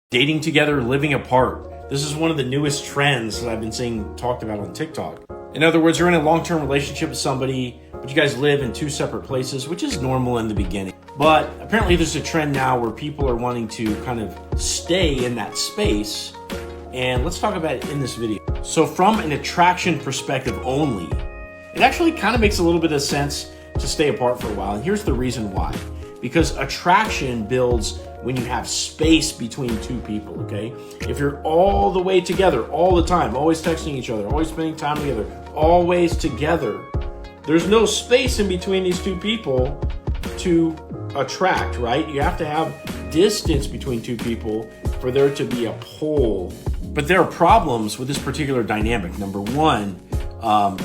Dating together, living apart. This is one of the newest trends that I've been seeing talked about on TikTok. In other words, you're in a long-term relationship with somebody, but you guys live in two separate places, which is normal in the beginning. But apparently there's a trend now where people are wanting to kind of stay in that space. And let's talk about it in this video. So from an attraction perspective only, it actually kind of makes a little bit of sense to stay apart for a while. And here's the reason why. Because attraction builds when you have space between two people, okay? If you're all the way together all the time, always texting each other, always spending time together, always together, there's no space in between these two people to attract, right? You have to have distance between two people for there to be a pull. But there are problems with this particular dynamic. Number one,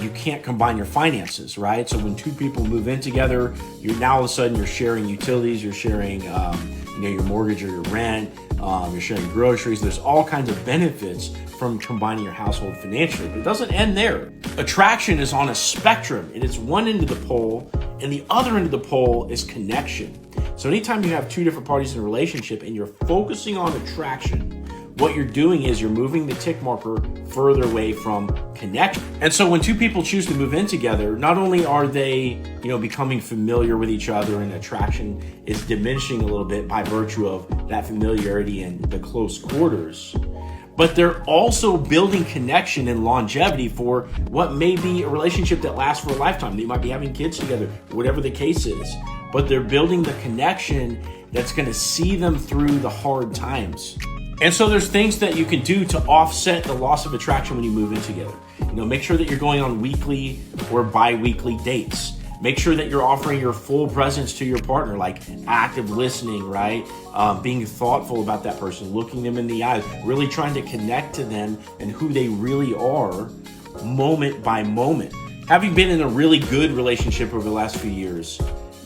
you can't combine your finances, right? So when two people move in together, you're now all of a sudden you're sharing utilities, you're sharing your mortgage or your rent, you're sharing groceries. There's all kinds of benefits from combining your household financially, but it doesn't end there. Attraction is on a spectrum, and it's one end of the pole, and the other end of the pole is connection. So anytime you have two different parties in a relationship and you're focusing on attraction, what you're doing is you're moving the tick marker further away from connection. And so when two people choose to move in together, not only are they, becoming familiar with each other, and attraction is diminishing a little bit by virtue of that familiarity and the close quarters, but they're also building connection and longevity for what may be a relationship that lasts for a lifetime. They might be having kids together, whatever the case is, but they're building the connection that's going to see them through the hard times. And so there's things that you can do to offset the loss of attraction when you move in together. Make sure that you're going on weekly or bi-weekly dates. Make sure that you're offering your full presence to your partner, like active listening, right? Being thoughtful about that person, looking them in the eyes, really trying to connect to them and who they really are moment by moment. Having been in a really good relationship over the last few years,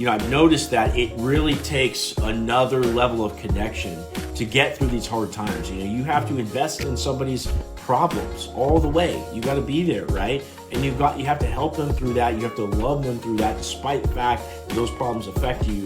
I've noticed that it really takes another level of connection to get through these hard times. You have to invest in somebody's problems all the way. You got to be there, right? And you have to help them through that. You have to love them through that, despite the fact that those problems affect you.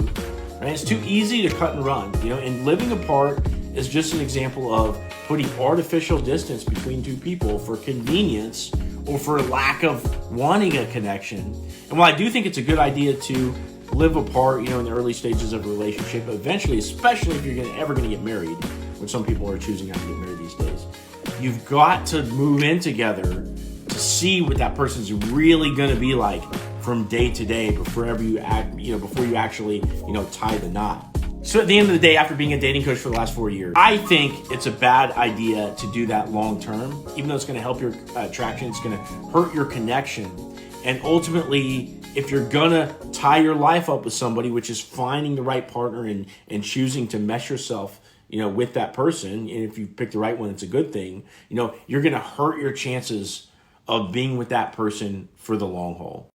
Right? It's too easy to cut and run. And living apart is just an example of putting artificial distance between two people for convenience or for lack of wanting a connection. And while I do think it's a good idea to live apart, in the early stages of a relationship, eventually, especially if you're ever going to get married, which some people are choosing not to get married these days, you've got to move in together to see what that person's really going to be like from day to day before you actually, tie the knot. So at the end of the day, after being a dating coach for the last 4 years, I think it's a bad idea to do that long term. Even though it's going to help your attraction, it's going to hurt your connection. And ultimately, if you're gonna tie your life up with somebody, which is finding the right partner and choosing to mesh yourself, with that person, and if you pick the right one, it's a good thing, you're gonna hurt your chances of being with that person for the long haul.